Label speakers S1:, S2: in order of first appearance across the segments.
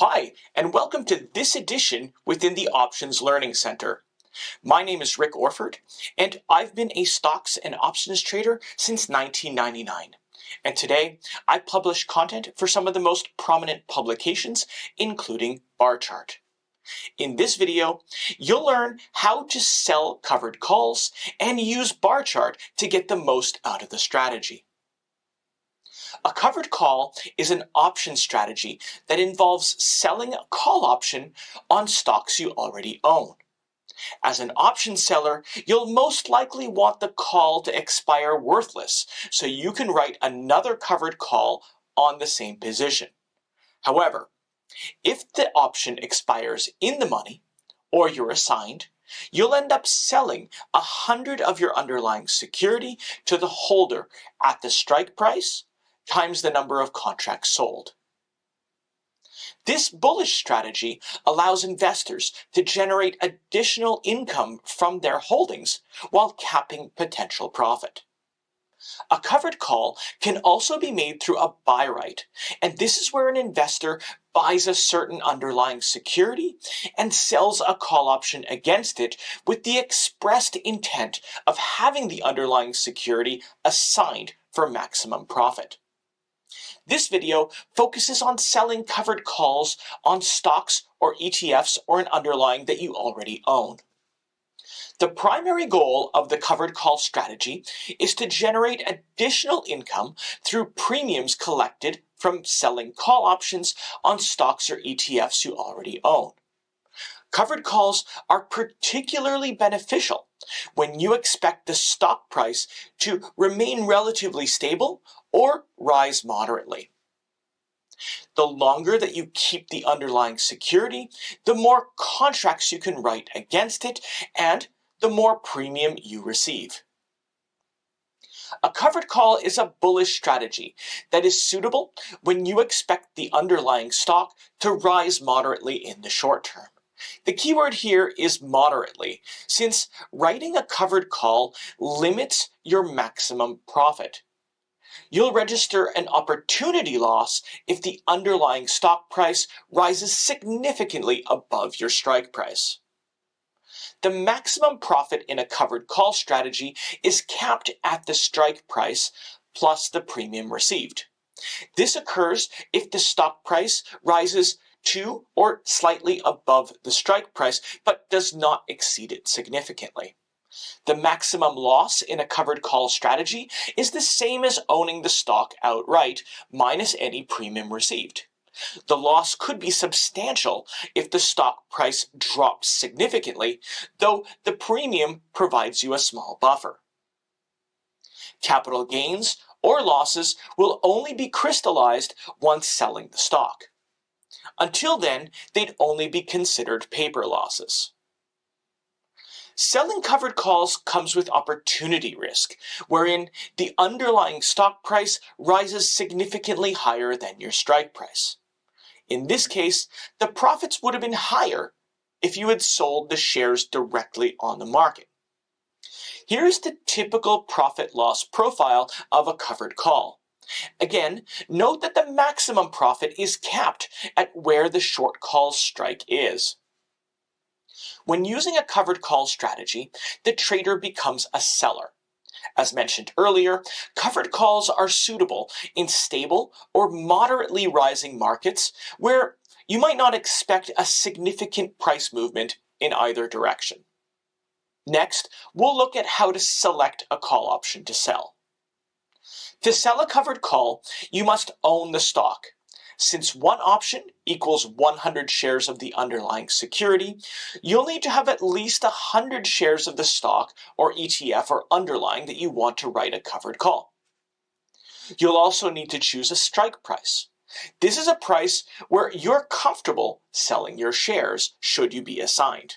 S1: Hi, and welcome to this edition within the Options Learning Center. My name is Rick Orford, and I've been a stocks and options trader since 1999. And today, I publish content for some of the most prominent publications, including Barchart. In this video, you'll learn how to sell covered calls and use Barchart to get the most out of the strategy. A covered call is an option strategy that involves selling a call option on stocks you already own. As an option seller, you'll most likely want the call to expire worthless, so you can write another covered call on the same position. However, if the option expires in the money, or you're assigned, you'll end up selling 100 of your underlying security to the holder at the strike price times the number of contracts sold. This bullish strategy allows investors to generate additional income from their holdings while capping potential profit. A covered call can also be made through a buy right, and this is where an investor buys a certain underlying security and sells a call option against it with the expressed intent of having the underlying security assigned for maximum profit. This video focuses on selling covered calls on stocks or ETFs or an underlying that you already own. The primary goal of the covered call strategy is to generate additional income through premiums collected from selling call options on stocks or ETFs you already own. Covered calls are particularly beneficial when you expect the stock price to remain relatively stable or rise moderately. The longer that you keep the underlying security, the more contracts you can write against it, and the more premium you receive. A covered call is a bullish strategy that is suitable when you expect the underlying stock to rise moderately in the short term. The keyword here is moderately, since writing a covered call limits your maximum profit. You'll register an opportunity loss if the underlying stock price rises significantly above your strike price. The maximum profit in a covered call strategy is capped at the strike price plus the premium received. This occurs if the stock price rises to or slightly above the strike price, but does not exceed it significantly. The maximum loss in a covered call strategy is the same as owning the stock outright, minus any premium received. The loss could be substantial if the stock price drops significantly, though the premium provides you a small buffer. Capital gains or losses will only be crystallized once selling the stock. Until then, they'd only be considered paper losses. Selling covered calls comes with opportunity risk, wherein the underlying stock price rises significantly higher than your strike price. In this case, the profits would have been higher if you had sold the shares directly on the market. Here's the typical profit-loss profile of a covered call. Again, note that the maximum profit is capped at where the short call strike is. When using a covered call strategy, the trader becomes a seller. As mentioned earlier, covered calls are suitable in stable or moderately rising markets where you might not expect a significant price movement in either direction. Next, we'll look at how to select a call option to sell. To sell a covered call, you must own the stock. Since one option equals 100 shares of the underlying security, you'll need to have at least 100 shares of the stock or ETF or underlying that you want to write a covered call. You'll also need to choose a strike price. This is a price where you're comfortable selling your shares should you be assigned.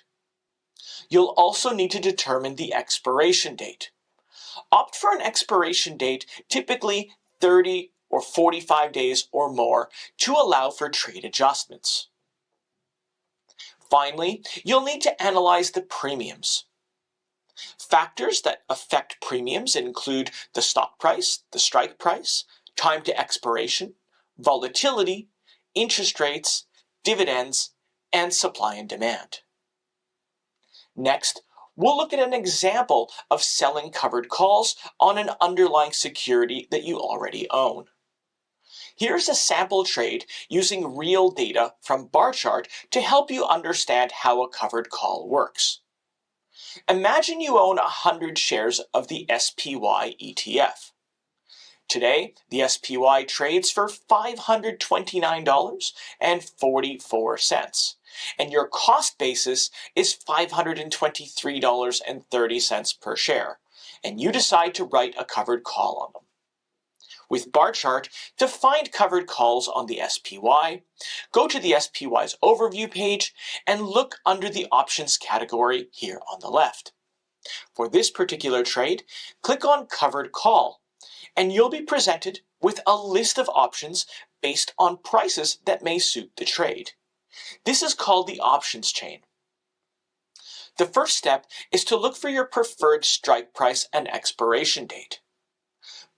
S1: You'll also need to determine the expiration date. Opt for an expiration date, typically 30 or 45 days or more, to allow for trade adjustments. Finally, you'll need to analyze the premiums. Factors that affect premiums include the stock price, the strike price, time to expiration, volatility, interest rates, dividends, and supply and demand. Next, we'll look at an example of selling covered calls on an underlying security that you already own. Here's a sample trade using real data from Barchart to help you understand how a covered call works. Imagine you own 100 shares of the SPY ETF. Today, the SPY trades for $529.44, and your cost basis is $523.30 per share, and you decide to write a covered call on them. With Barchart, to find covered calls on the SPY, go to the SPY's overview page and look under the options category here on the left. For this particular trade, click on Covered Call, and you'll be presented with a list of options based on prices that may suit the trade. This is called the options chain. The first step is to look for your preferred strike price and expiration date.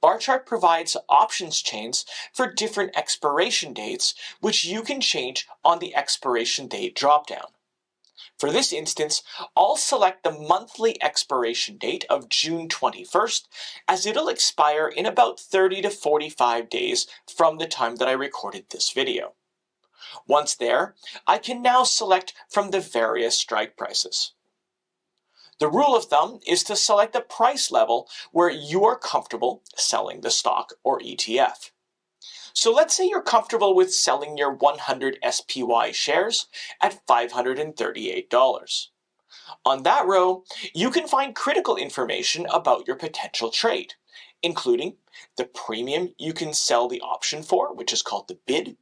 S1: Barchart provides options chains for different expiration dates, which you can change on the expiration date dropdown. For this instance, I'll select the monthly expiration date of June 21st, as it'll expire in about 30 to 45 days from the time that I recorded this video. Once there, I can now select from the various strike prices. The rule of thumb is to select a price level where you are comfortable selling the stock or ETF. So let's say you're comfortable with selling your 100 SPY shares at $538. On that row, you can find critical information about your potential trade, including the premium you can sell the option for, which is called the bid,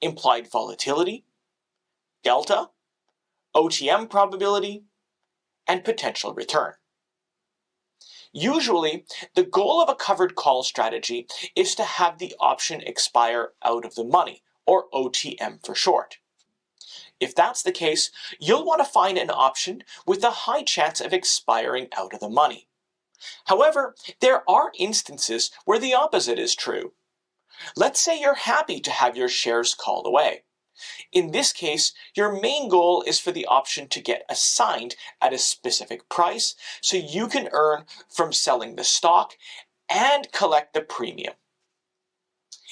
S1: implied volatility, delta, OTM probability, and potential return. Usually, the goal of a covered call strategy is to have the option expire out of the money, or OTM for short. If that's the case, you'll want to find an option with a high chance of expiring out of the money. However, there are instances where the opposite is true. Let's say you're happy to have your shares called away. In this case, your main goal is for the option to get assigned at a specific price so you can earn from selling the stock and collect the premium.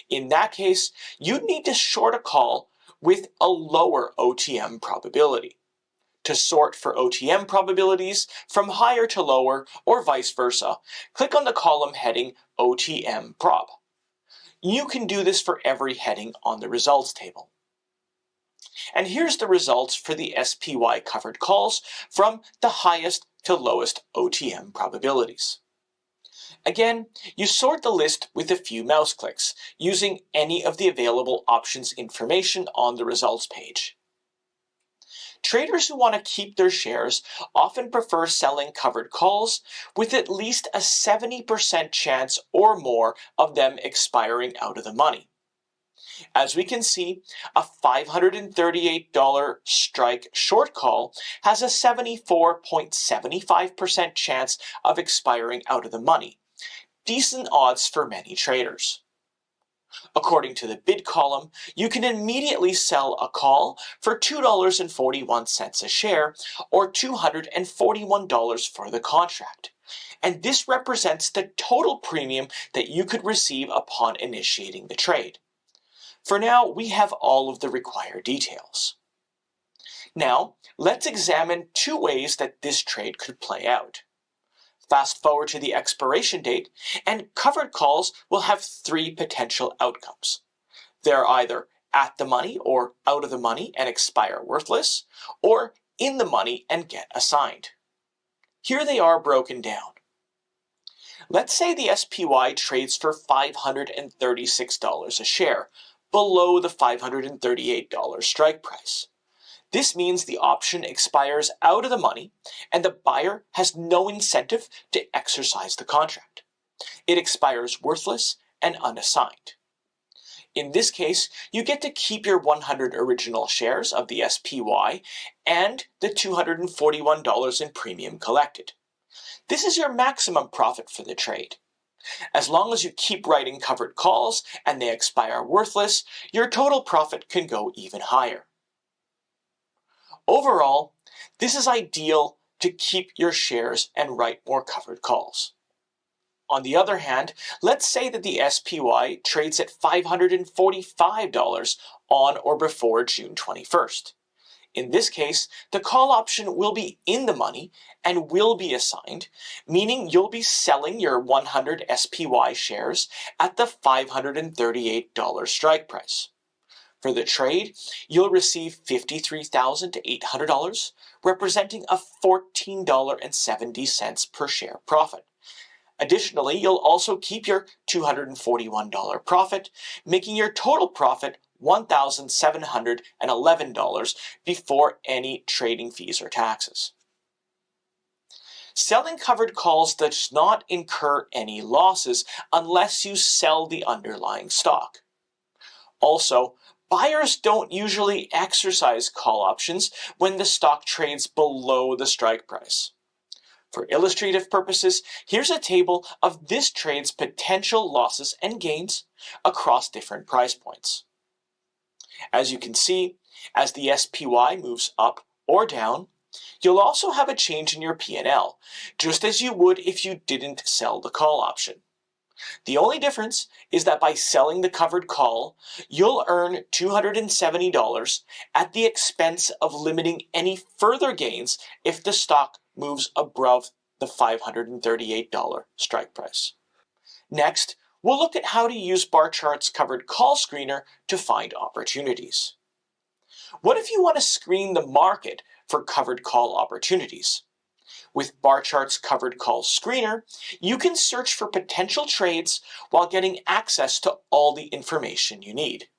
S1: In that case, you'd need to short a call with a lower OTM probability. To sort for OTM probabilities from higher to lower or vice versa, click on the column heading OTM Prob. You can do this for every heading on the results table. And here's the results for the SPY covered calls from the highest to lowest OTM probabilities. Again, you sort the list with a few mouse clicks, using any of the available options information on the results page. Traders who want to keep their shares often prefer selling covered calls with at least a 70% chance or more of them expiring out of the money. As we can see, a $538 strike short call has a 74.75% chance of expiring out of the money. Decent odds for many traders. According to the bid column, you can immediately sell a call for $2.41 a share, or $241 for the contract. And this represents the total premium that you could receive upon initiating the trade. For now, we have all of the required details. Now, let's examine two ways that this trade could play out. Fast forward to the expiration date, and covered calls will have three potential outcomes. They're either at the money or out of the money and expire worthless, or in the money and get assigned. Here they are broken down. Let's say the SPY trades for $536 a share, below the $538 strike price. This means the option expires out of the money and the buyer has no incentive to exercise the contract. It expires worthless and unassigned. In this case, you get to keep your 100 original shares of the SPY and the $241 in premium collected. This is your maximum profit for the trade. As long as you keep writing covered calls and they expire worthless, your total profit can go even higher. Overall, this is ideal to keep your shares and write more covered calls. On the other hand, let's say that the SPY trades at $545 on or before June 21st. In this case, the call option will be in the money and will be assigned, meaning you'll be selling your 100 SPY shares at the $538 strike price. For the trade, you'll receive $53,800, representing a $14.70 per share profit. Additionally, you'll also keep your $241 profit, making your total profit $1,711 before any trading fees or taxes. Selling covered calls does not incur any losses unless you sell the underlying stock. Also, buyers don't usually exercise call options when the stock trades below the strike price. For illustrative purposes, here's a table of this trade's potential losses and gains across different price points. As you can see, as the SPY moves up or down, you'll also have a change in your P&L, just as you would if you didn't sell the call option. The only difference is that by selling the covered call, you'll earn $270 at the expense of limiting any further gains if the stock moves above the $538 strike price. Next, we'll look at how to use Barchart's covered call screener to find opportunities. What if you want to screen the market for covered call opportunities? With Barchart's covered call screener, you can search for potential trades while getting access to all the information you need.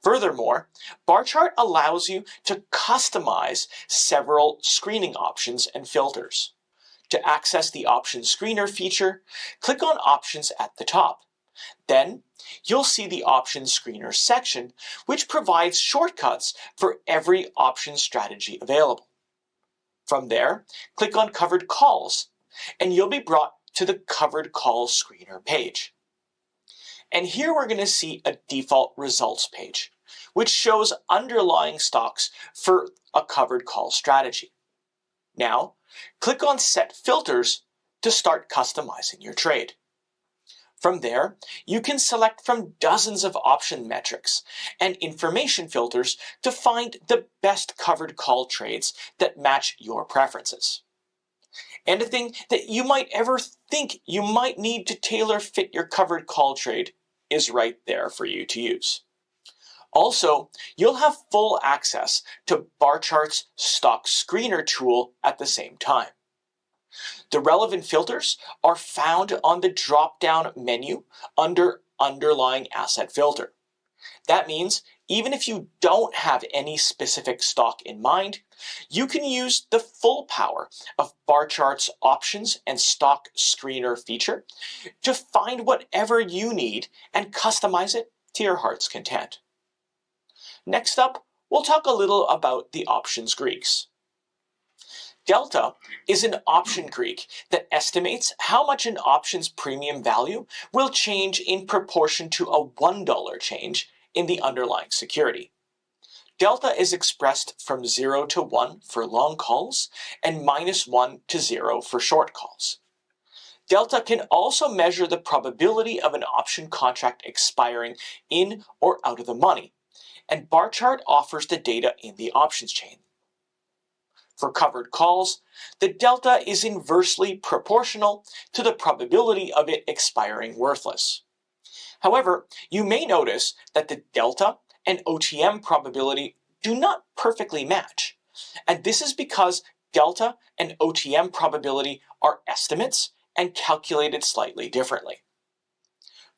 S1: Furthermore, Barchart allows you to customize several screening options and filters. To access the Option Screener feature, click on Options at the top. Then, you'll see the Option Screener section, which provides shortcuts for every option strategy available. From there, click on Covered Calls, and you'll be brought to the Covered Call Screener page. And here we're going to see a default results page, which shows underlying stocks for a covered call strategy. Now, click on Set Filters to start customizing your trade. From there, you can select from dozens of option metrics and information filters to find the best covered call trades that match your preferences. Anything that you might ever think you might need to tailor fit your covered call trade is right there for you to use. Also, you'll have full access to Barchart's Stock Screener tool at the same time. The relevant filters are found on the drop-down menu under Underlying Asset Filter. That means even if you don't have any specific stock in mind, you can use the full power of Barchart's Options and Stock Screener feature to find whatever you need and customize it to your heart's content. Next up, we'll talk a little about the options Greeks. Delta is an option Greek that estimates how much an option's premium value will change in proportion to a $1 change in the underlying security. Delta is expressed from 0 to 1 for long calls and -1 to 0 for short calls. Delta can also measure the probability of an option contract expiring in or out of the money, and Barchart offers the data in the options chain. For covered calls, the delta is inversely proportional to the probability of it expiring worthless. However, you may notice that the delta and OTM probability do not perfectly match, and this is because delta and OTM probability are estimates and calculated slightly differently.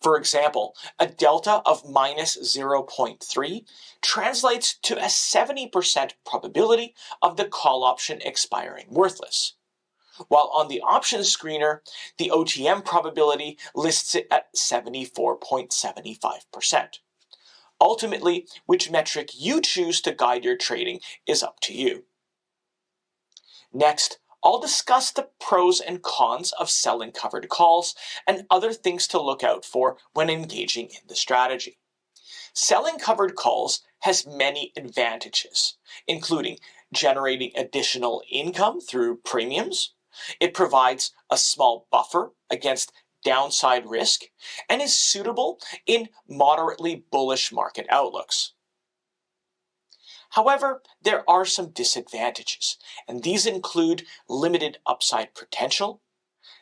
S1: For example, a delta of -0.3 translates to a 70% probability of the call option expiring worthless, while on the options screener, the OTM probability lists it at 74.75%. Ultimately, which metric you choose to guide your trading is up to you. Next, I'll discuss the pros and cons of selling covered calls and other things to look out for when engaging in the strategy. Selling covered calls has many advantages, including generating additional income through premiums. It provides a small buffer against downside risk and is suitable in moderately bullish market outlooks. However, there are some disadvantages, and these include limited upside potential.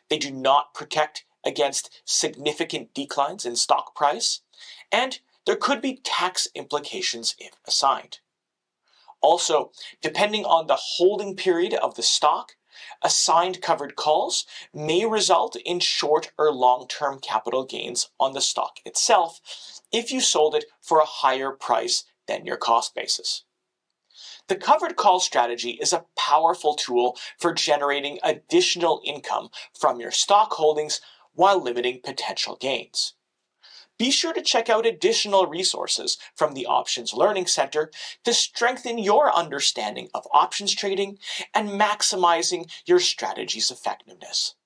S1: They do not protect against significant declines in stock price, and there could be tax implications if assigned. Also, depending on the holding period of the stock, assigned covered calls may result in short or long-term capital gains on the stock itself if you sold it for a higher price than your cost basis. The covered call strategy is a powerful tool for generating additional income from your stock holdings while limiting potential gains. Be sure to check out additional resources from the Options Learning Center to strengthen your understanding of options trading and maximizing your strategy's effectiveness.